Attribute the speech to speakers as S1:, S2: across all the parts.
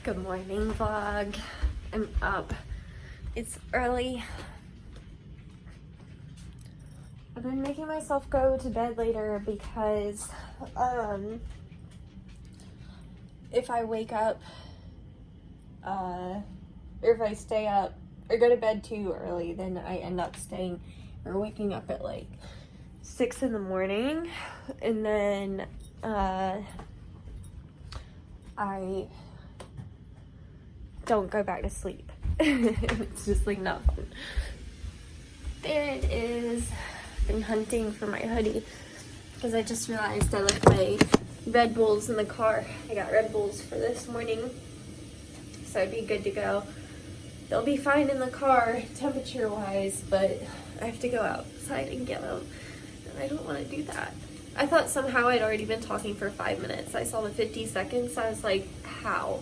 S1: Good morning, vlog. I'm up. It's early. I've been making myself go to bed later because if I wake up or if I stay up or go to bed too early, then I end up staying or waking up at like 6 in the morning, and then I don't go back to sleep. It's just like not fun. There it is. Been hunting for my hoodie because I just realized I left my Red Bulls in the car. I got Red Bulls for this morning, so I'd be good to go. They'll be fine in the car temperature wise, but I have to go outside and get them, and I don't want to do that. I thought somehow I'd already been talking for 5 minutes. I saw the 50 seconds. I was like, how?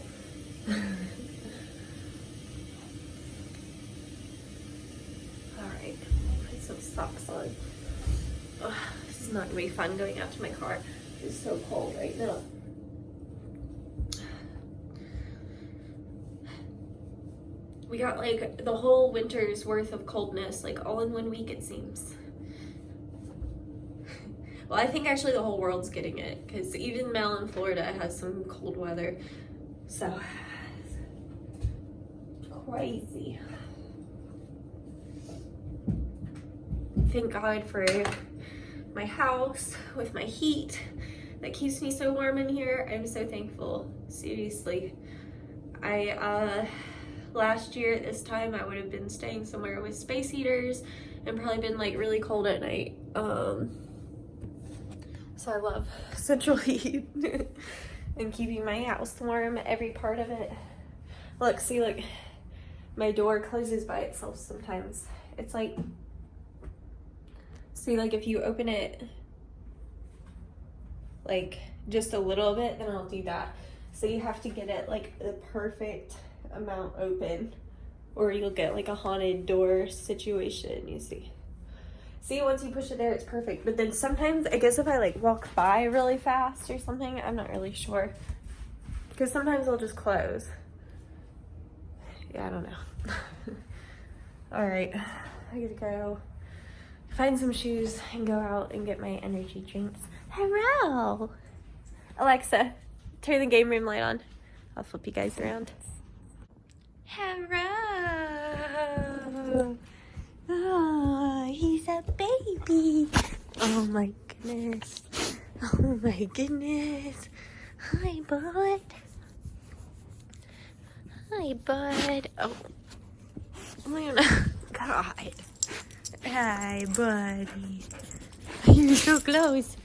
S1: Alright, put some socks on. Ugh, this is not gonna be fun going out to my car. It's so cold right now. We got like the whole winter's worth of coldness, like all in 1 week it seems. Well, I think actually the whole world's getting it, because even Mel in Florida has some cold weather. So, crazy. Thank God for my house with my heat that keeps me so warm in here. I'm so thankful, seriously. Last year at this time I would have been staying somewhere with space heaters and probably been like really cold at night. So I love central heat and keeping my house warm, every part of it. Look, see, look, my door closes by itself sometimes. It's like, see, like if you open it like just a little bit, then I'll do that. So you have to get it like the perfect amount open, or you'll get like a haunted door situation. You see, once you push it there, it's perfect. But then sometimes, I guess if I like walk by really fast or something, I'm not really sure, because sometimes they'll just close. Yeah, I don't know. All right, I gotta go find some shoes and go out and get my energy drinks. Hello, Alexa, turn the game room light on. I'll flip you guys around. Hello. Oh, he's a baby. Oh my goodness. Oh my goodness. Hi, bud. Hi, bud. Oh my God. Hi, buddy. You're so close.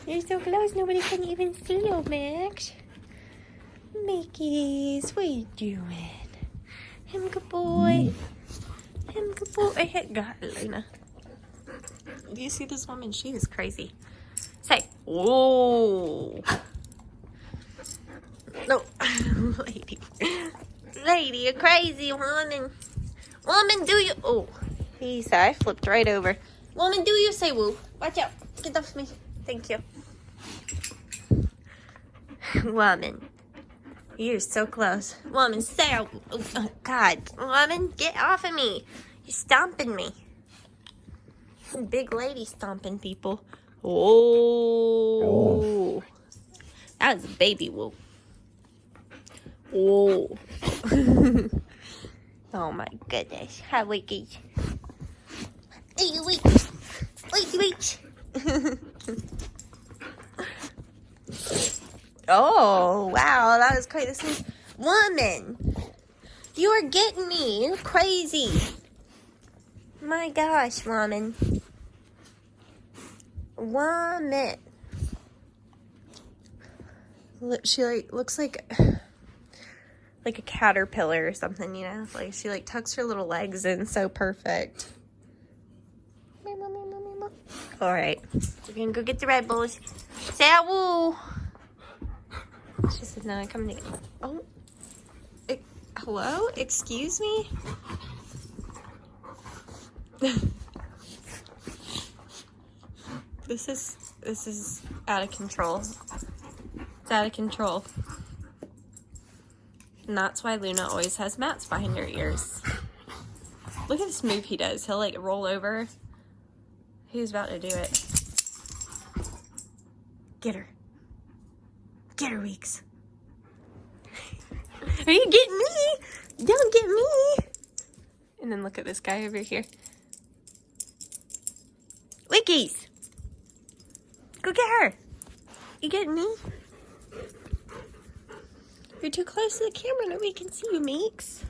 S1: You're so close. Nobody can even see you, Max. Mickeys, what are you doing? Him good boy. Him good boy. I hit God, Elena. Do you see this woman? She is crazy. Say, whoa. No, lady. Lady, a crazy woman. Woman, do you? Oh, he said I flipped right over. Woman, do you say woo? Watch out. Get off me. Thank you. Woman. You're so close. Woman, say, oh, God. Woman, get off of me. You're stomping me. Big lady stomping people. Oh. That was a baby whoop. Oh. Oh my goodness. Hi, Wiki. Hey, wait. Wait. Oh, wow. That was quite the scene. Woman. You are getting me. You're crazy. My gosh, woman. Woman. Look, she like looks like a caterpillar or something, you know? Like she like tucks her little legs in so perfect. All right, we're gonna go get the Red Bulls. Say woo. She said, "No, I'm coming to get." Oh, hello? Excuse me? This is out of control. It's out of control. And that's why Luna always has mats behind her ears. Look at this move he does. He'll like roll over. He's about to do it. Get her. Get her, Weeks. Are you getting me? Don't get me. And then look at this guy over here. Wickies. Go get her. You getting me? You're too close to the camera. Nobody can see you, Meeks.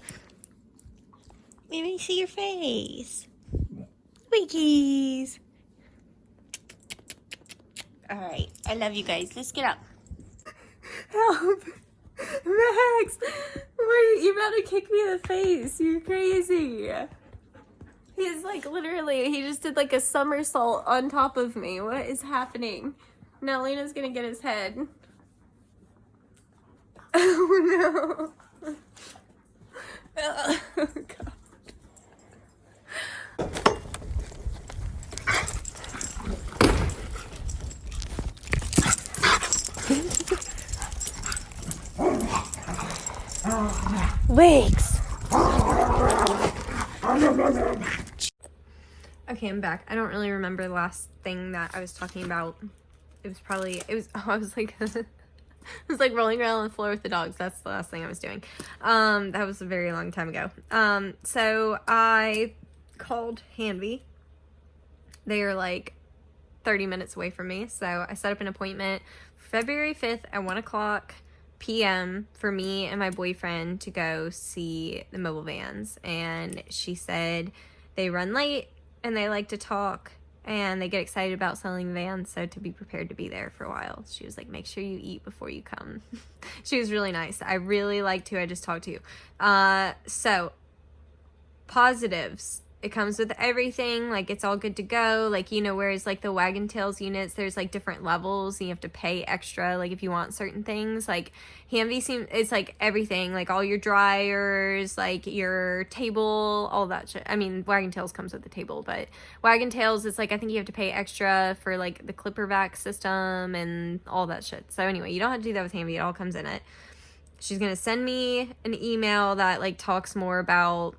S1: Let me see your face. Wickies. Alright, I love you guys. Let's get up. Help! Max! Wait, you're about to kick me in the face. You're crazy. He's like literally, he just did like a somersault on top of me. What is happening? Now Lena's gonna get his head. Oh no. Oh god. Wigs. Okay, I'm back. I don't really remember the last thing that I was talking about. I was like, I was like rolling around on the floor with the dogs. That's the last thing I was doing. That was a very long time ago. So I called Hanvey. They are like 30 minutes away from me. So I set up an appointment February 5th at 1:00 p.m. for me and my boyfriend to go see the mobile vans. And she said they run late and they like to talk and they get excited about selling vans, so to be prepared to be there for a while. She was like, make sure you eat before you come. She was really nice. I really liked who I just talked to. So positives. It comes with everything, like it's all good to go, like, you know, whereas like the Wagon Tails units, there's like different levels and you have to pay extra, like if you want certain things. Like Hanvey it's like everything, like all your dryers, like your table, all that shit. I mean, Wagon Tails comes with the table, but Wagon Tails is like, I think you have to pay extra for like the clipper vac system and all that shit. So anyway, you don't have to do that with Hanvey, it all comes in it. She's gonna send me an email that like talks more about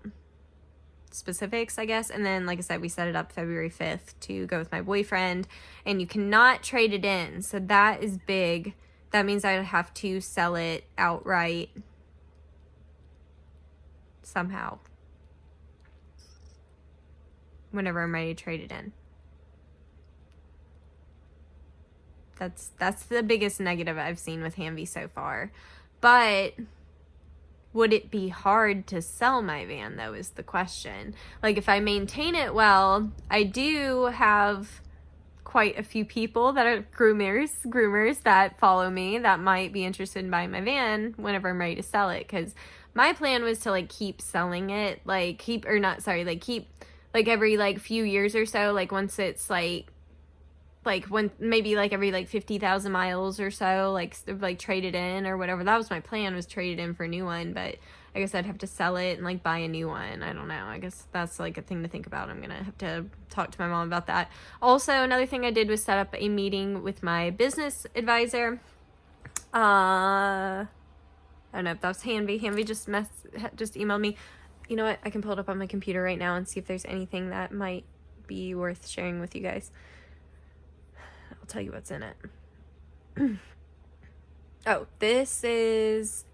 S1: specifics, I guess. And then, like I said, we set it up February 5th to go with my boyfriend, and you cannot trade it in. So that is big. That means I'd have to sell it outright somehow whenever I'm ready to trade it in. That's the biggest negative I've seen with Hanvey so far. But would it be hard to sell my van, though, is the question. Like, if I maintain it well, I do have quite a few people that are groomers that follow me that might be interested in buying my van whenever I'm ready to sell it. Because my plan was to, like, keep selling it, keep every, like, few years or so, like, once it's, maybe every 50,000 miles or so, trade it in or whatever. That was my plan, was trade it in for a new one, but I guess I'd have to sell it and buy a new one. I don't know. I guess that's a thing to think about. I'm gonna have to talk to my mom about that. Also, another thing I did was set up a meeting with my business advisor. I don't know if that was Hanvey. Hanvey just emailed me. You know what? I can pull it up on my computer right now and see if there's anything that might be worth sharing with you guys. I'll tell you what's in it. Oh, this is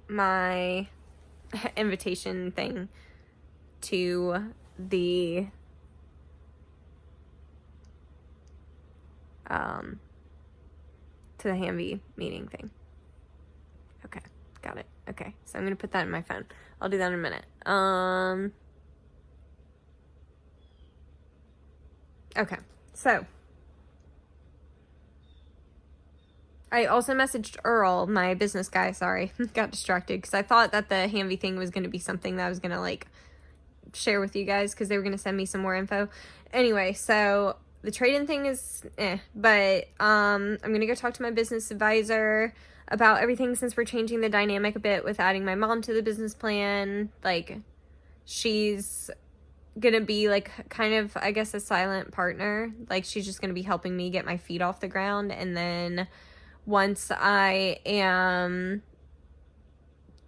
S1: my invitation thing to the Hanvey meeting thing. Okay, got it. Okay, so I'm gonna put that in my phone. I'll do that in a minute. Okay, so I also messaged Earl, my business guy, sorry, got distracted, because I thought that the Hanvey thing was going to be something that I was going to, share with you guys, because they were going to send me some more info. Anyway, so the trade-in thing is but I'm going to go talk to my business advisor about everything, since we're changing the dynamic a bit with adding my mom to the business plan. She's gonna be kind of, I guess, a silent partner. She's just gonna be helping me get my feet off the ground, and then once I am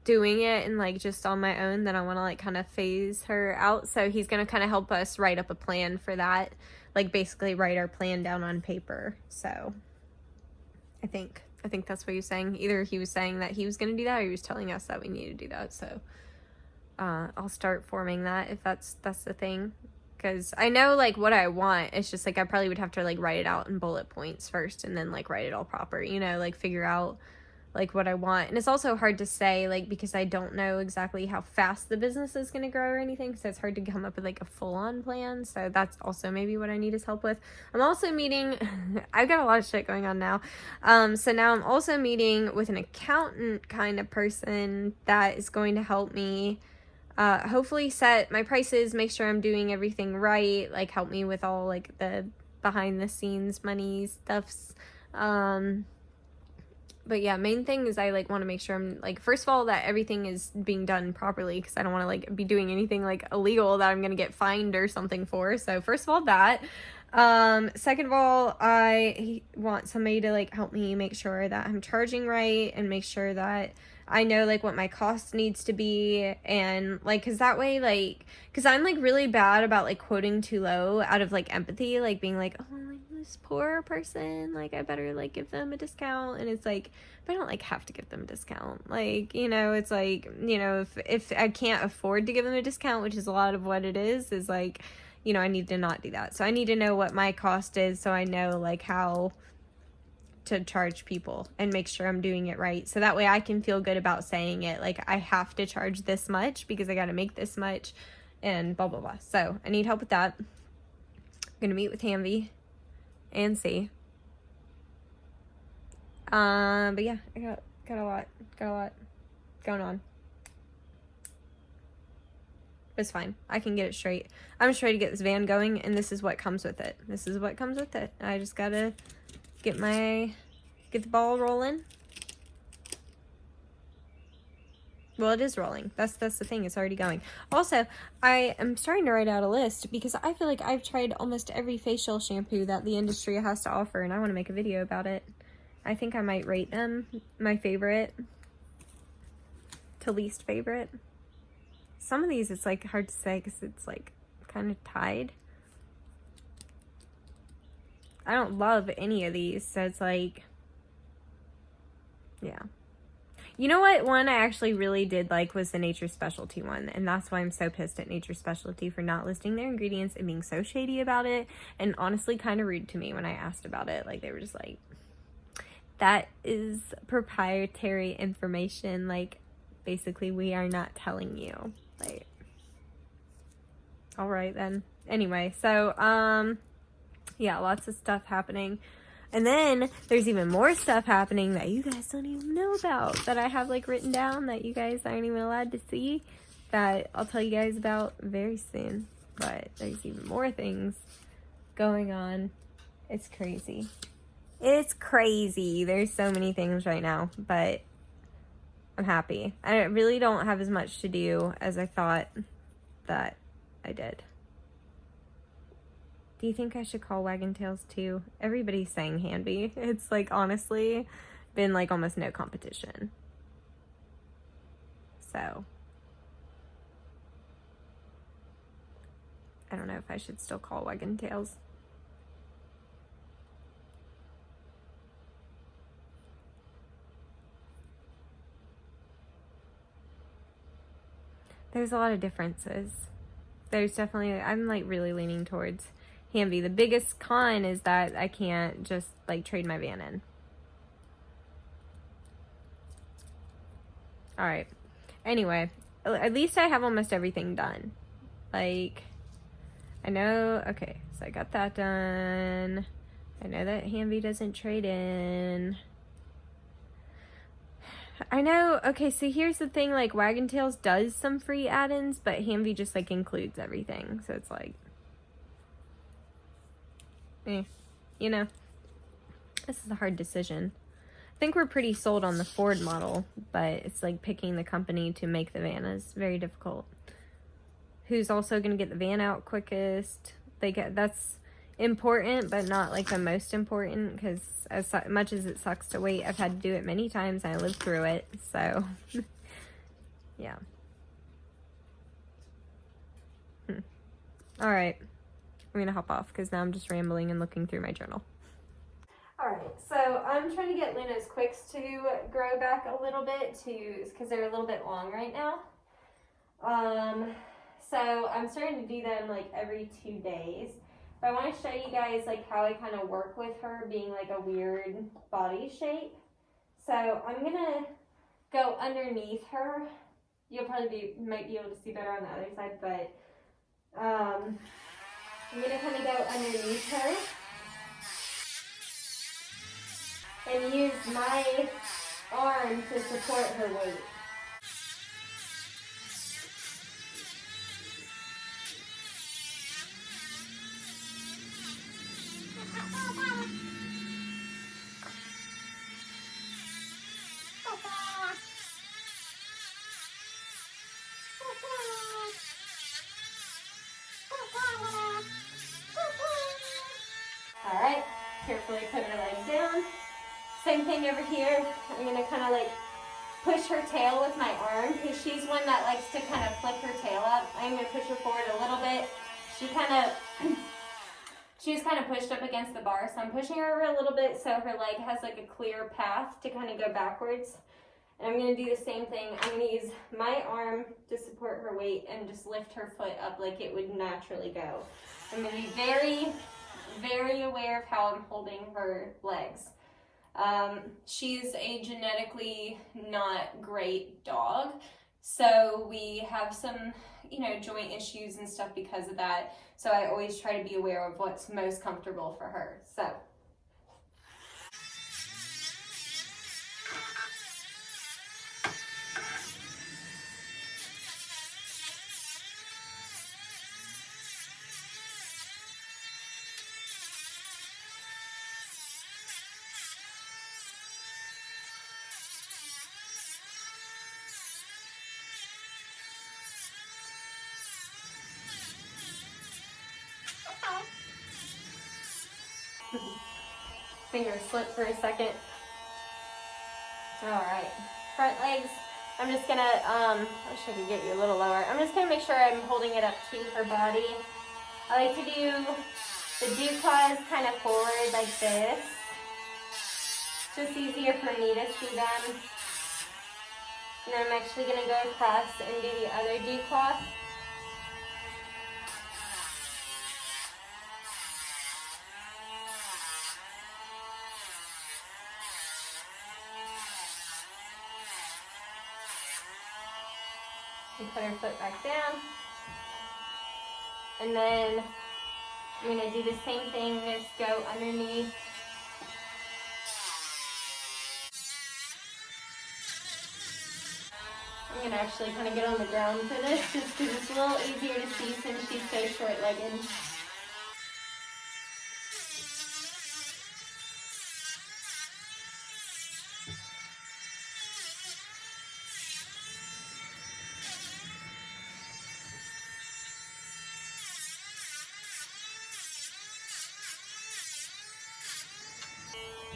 S1: doing it and like just on my own, then I want to like kind of phase her out. So he's going to kind of help us write up a plan for that, like basically write our plan down on paper. So I think that's what he was saying. Either he was saying that he was going to do that, or he was telling us that we need to do that. So I'll start forming that if that's the thing, because I know like what I want. It's just like I probably would have to like write it out in bullet points first and then like write it all proper, you know, like figure out like what I want. And it's also hard to say, like, because I don't know exactly how fast the business is going to grow or anything, so it's hard to come up with like a full-on plan. So that's also maybe what I need his help with. I'm also meeting I've got a lot of shit going on now, so now I'm also meeting with an accountant kind of person that is going to help me hopefully set my prices, make sure I'm doing everything right, like help me with all like the behind the scenes money stuffs. But yeah, main thing is I like want to make sure I'm like, first of all, that everything is being done properly, because I don't want to like be doing anything like illegal that I'm gonna get fined or something for. So first of all, that. Second of all, I want somebody to like help me make sure that I'm charging right and make sure that I know like what my cost needs to be, and like, cause that way, like, cause I'm like really bad about like quoting too low out of like empathy, like being like, oh, like this poor person, like I better like give them a discount. And it's like, but I don't like have to give them a discount, like, you know, it's like, you know, if I can't afford to give them a discount, which is a lot of what it is like, you know, I need to not do that. So I need to know what my cost is, so I know like how to charge people and make sure I'm doing it right, so that way I can feel good about saying it, like I have to charge this much because I got to make this much and blah blah blah. So I need help with that. I'm gonna meet with Hamby and see, but yeah, I got a lot going on. It's fine. I can get it straight. I'm just ready to get this van going, and this is what comes with it. I just gotta get the ball rolling. Well, it is rolling. That's the thing. It's already going. Also, I am starting to write out a list because I feel like I've tried almost every facial shampoo that the industry has to offer, and I want to make a video about it. I think I might rate them, my favorite to least favorite. Some of these, it's like hard to say because it's like kind of tied. I don't love any of these, so it's like, yeah. You know what one I actually really did like was the Nature Specialty one, and that's why I'm so pissed at Nature Specialty for not listing their ingredients and being so shady about it, and honestly kind of rude to me when I asked about it. Like, they were just like, that is proprietary information, like, basically we are not telling you. Like, all right then. Anyway, so, yeah, lots of stuff happening. And then there's even more stuff happening that you guys don't even know about, that I have like written down that you guys aren't even allowed to see, that I'll tell you guys about very soon. But there's even more things going on. It's crazy. It's crazy. There's so many things right now, but I'm happy. I really don't have as much to do as I thought that I did. Do you think I should call Wagon Tails too? Everybody's saying Hamby. It's like, honestly, been like almost no competition. So, I don't know if I should still call Wagon Tails. There's a lot of differences. There's definitely, I'm like really leaning towards Hamby. The biggest con is that I can't just like trade my van in. Alright. Anyway, at least I have almost everything done. Like, I know, okay, so I got that done. I know that Hamby doesn't trade in. I know, okay, so here's the thing, like, Wagon Tails does some free add-ins, but Hamby just, like, includes everything, so it's like, you know, this is a hard decision. I think we're pretty sold on the Ford model, but it's, like, picking the company to make the van is very difficult. Who's also going to get the van out quickest? That's important, but not like the most important, because as much as it sucks to wait, I've had to do it many times and I lived through it, so Yeah. All right. I'm gonna hop off because now I'm just rambling and looking through my journal. All right, so I'm trying to get Luna's quicks to grow back a little bit because they're a little bit long right now. So I'm starting to do them like every 2 days. But I want to show you guys like how I kind of work with her being like a weird body shape. So I'm gonna go underneath her. You'll probably might be able to see better on the other side, but I'm gonna kind of go underneath her and use my arm to support her weight. All right, carefully put her legs down. Same thing over here. I'm gonna kind of like push her tail with my arm because she's one that likes to kind of flip her tail up. I'm gonna push her forward a little bit. She's kind of pushed up against the bar, so I'm pushing her over a little bit so her leg has like a clear path to kind of go backwards. And I'm gonna do the same thing. I'm gonna use my arm to support her weight and just lift her foot up like it would naturally go. I'm gonna be very, very aware of how I'm holding her legs. She's a genetically not great dog, so we have some, joint issues and stuff because of that. So I always try to be aware of what's most comfortable for her. So. Finger slip for a second. All right, front legs. I'm just gonna, I wish I could get you a little lower. I'm just gonna make sure I'm holding it up to her body. I like to do the dew claws kind of forward like this. It's just easier for me to see them. And then I'm actually gonna go across and do the other dew claw. And put her foot back down. And then I'm going to do the same thing, just go underneath. I'm going to actually kind of get on the ground for this just because it's a little easier to see since she's so short-legged.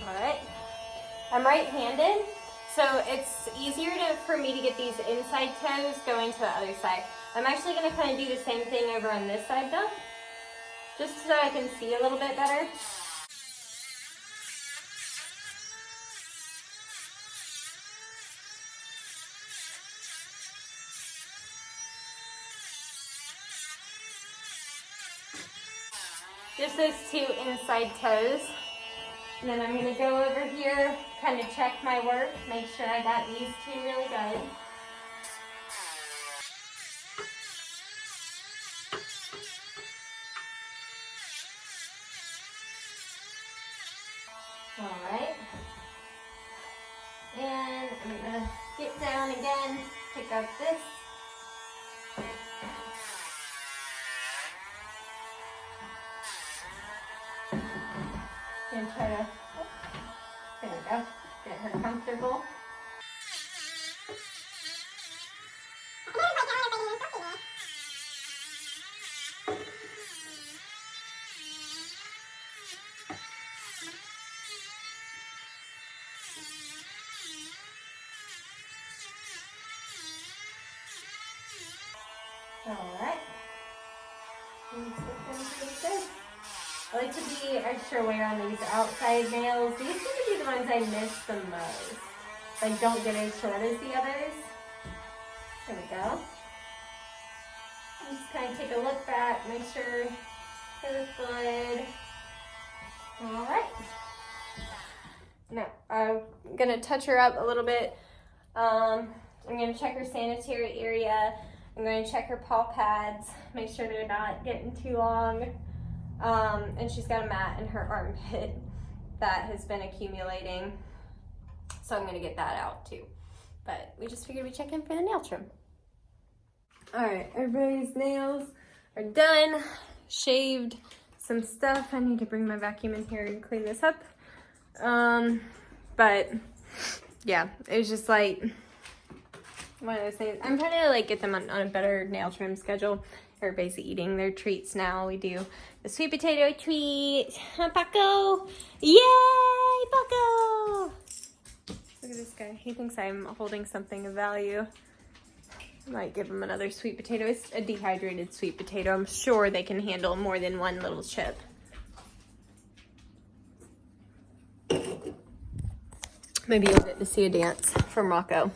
S1: Alright, I'm right-handed, so it's easier for me to get these inside toes going to the other side. I'm actually going to kind of do the same thing over on this side though, just so I can see a little bit better. Just those two inside toes. And then I'm going to go over here, kind of check my work, make sure I got these two really good. Alright. And I'm going to get down again, pick up this. And try to, there we go, get her comfortable. Alright. Looks pretty good. I like to be extra aware on these outside nails. These seem to be the ones I miss the most. Like, don't get as short as the others. There we go. Just kind of take a look back, make sure they look good. Alright. Now, I'm going to touch her up a little bit. I'm going to check her sanitary area. I'm going to check her paw pads, make sure they're not getting too long. And she's got a mat in her armpit that has been accumulating. So I'm going to get that out too. But we just figured we'd check in for the nail trim. Alright, everybody's nails are done. Shaved some stuff. I need to bring my vacuum in here and clean this up. But yeah, it was just like one of those things. I'm trying to like get them on a better nail trim schedule. Everybody's eating their treats now. We do the sweet potato treat. Huh, Paco? Yay, Paco! Look at this guy. He thinks I'm holding something of value. I might give him another sweet potato. It's a dehydrated sweet potato. I'm sure they can handle more than one little chip. Maybe you'll get to see a dance from Rocco.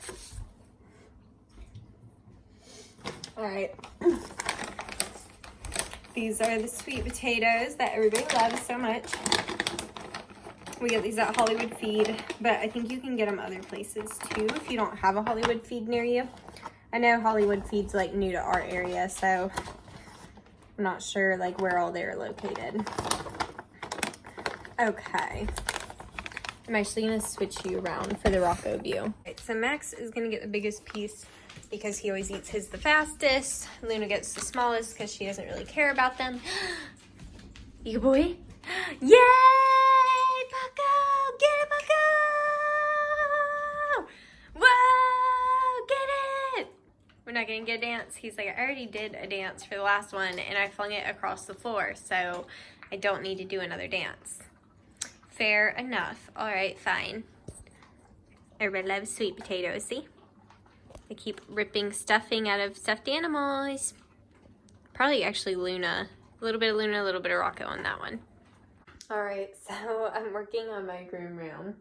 S1: All right. These are the sweet potatoes that everybody loves so much. We get these at Hollywood Feed, but I think you can get them other places too if you don't have a Hollywood Feed near you. I know Hollywood Feed's like new to our area, so I'm not sure like where all they're located. Okay. I'm actually gonna switch you around for the Rocco view. Right, so Max is gonna get the biggest piece because he always eats his the fastest. Luna gets the smallest because she doesn't really care about them. You boy? Yay! Paco! Get it, Paco! Whoa! Get it! We're not gonna get a dance. He's like, I already did a dance for the last one and I flung it across the floor, so I don't need to do another dance. Fair enough. All right, fine. Everybody loves sweet potatoes, see? They keep ripping stuffing out of stuffed animals. Probably actually Luna. A little bit of Luna, a little bit of Rocco on that one. All right, so I'm working on my groom room.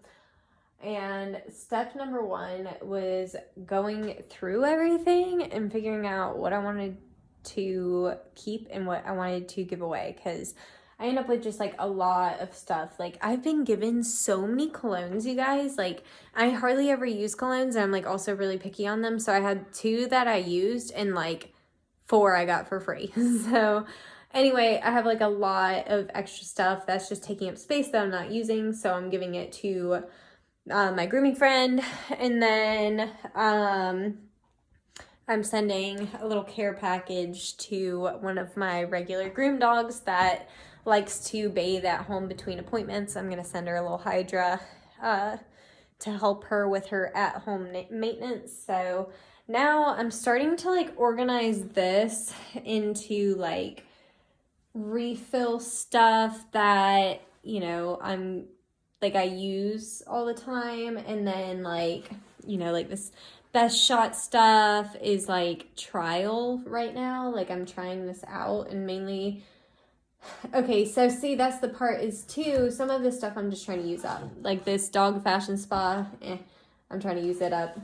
S1: And step number one was going through everything and figuring out what I wanted to keep and what I wanted to give away. Because I end up with just like a lot of stuff. Like I've been given so many colognes, you guys. Like I hardly ever use colognes and I'm like also really picky on them. So I had 2 that I used and like 4 I got for free. So anyway, I have like a lot of extra stuff that's just taking up space that I'm not using. So I'm giving it to my grooming friend. And then I'm sending a little care package to one of my regular groom dogs that likes to bathe at home between appointments. I'm going to send her a little Hydra to help her with her at-home maintenance. So now I'm starting to like organize this into like refill stuff that, you know, I use all the time. And then like, you know, like this Best Shot stuff is like trial right now. Like I'm trying this out and mainly, okay, so see, that's the part is too, some of this stuff I'm just trying to use up. Like this dog fashion spa, I'm trying to use it up.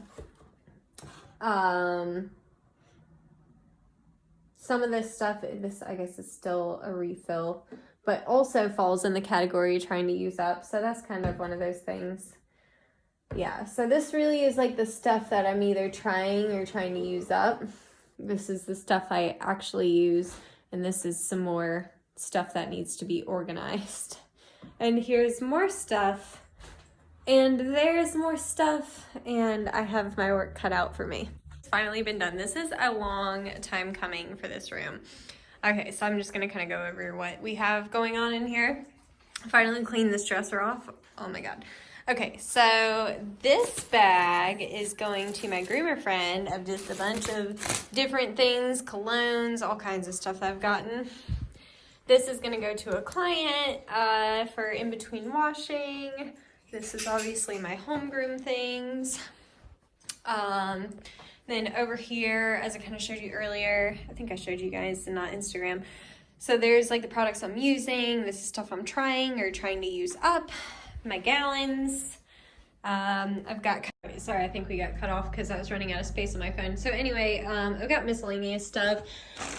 S1: Some of this stuff, this I guess is still a refill, but also falls in the category of trying to use up. So that's kind of one of those things. Yeah, so this really is like the stuff that I'm either trying or trying to use up. This is the stuff I actually use, and this is some more stuff that needs to be organized. And here's more stuff, and there's more stuff, and I have my work cut out for me. It's finally been done. This is a long time coming for this room. Okay, so I'm just gonna kind of go over what we have going on in here. Finally cleaned this dresser off. Oh my God. Okay, so this bag is going to my groomer friend of just a bunch of different things, colognes, all kinds of stuff that I've gotten. This is going to go to a client for in between washing. This is obviously my home groom things. Then over here, as I kind of showed you earlier, I think I showed you guys and not Instagram. So there's like the products I'm using. This is stuff I'm trying or trying to use up. My gallons. I've got, sorry, I think we got cut off because I was running out of space on my phone. So anyway, I've got miscellaneous stuff.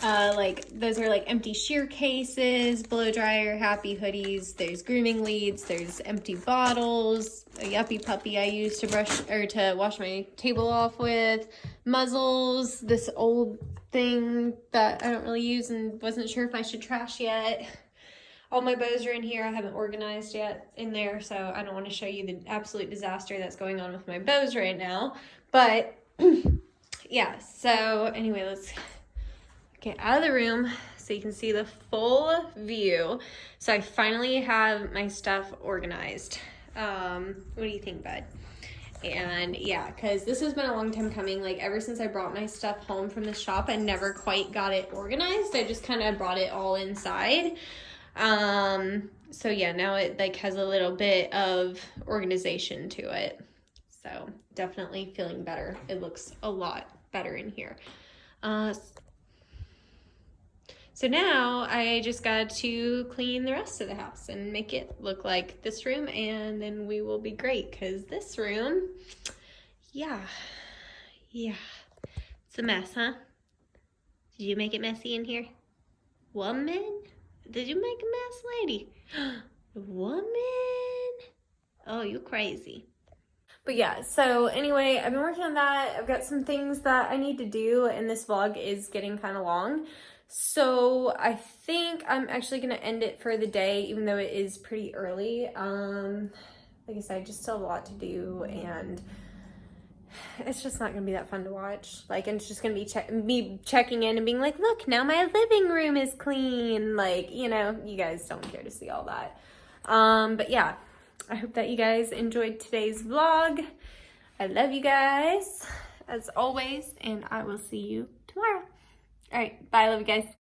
S1: Like those are like empty sheer cases, blow dryer, happy hoodies. There's grooming leads. There's empty bottles, a yuppie puppy I use to brush or to wash my table off with, muzzles, this old thing that I don't really use and wasn't sure if I should trash yet. All my bows are in here. I haven't organized yet in there, so I don't want to show you the absolute disaster that's going on with my bows right now. But yeah, so anyway, let's get out of the room so you can see the full view. So I finally have my stuff organized. What do you think, bud? And yeah, because this has been a long time coming. Like ever since I brought my stuff home from the shop, I never quite got it organized. I just kind of brought it all inside. So yeah, now it like has a little bit of organization to it. So definitely feeling better. It looks a lot better in here. So now I just got to clean the rest of the house and make it look like this room, and then we will be great because this room, yeah, it's a mess, huh? Did you make it messy in here? Woman? Did you make a mess, lady? Woman? Oh, you crazy. But yeah, so anyway, I've been working on that. I've got some things that I need to do, and this vlog is getting kind of long. So I think I'm actually going to end it for the day, even though it is pretty early. Like I said, just still a lot to do, and it's just not gonna be that fun to watch. Like, and it's just gonna be me checking in and being like, look, now my living room is clean. Like, you know, you guys don't care to see all that. But yeah, I hope that you guys enjoyed today's vlog. I love you guys as always, and I will see you tomorrow. All right, bye, love you guys.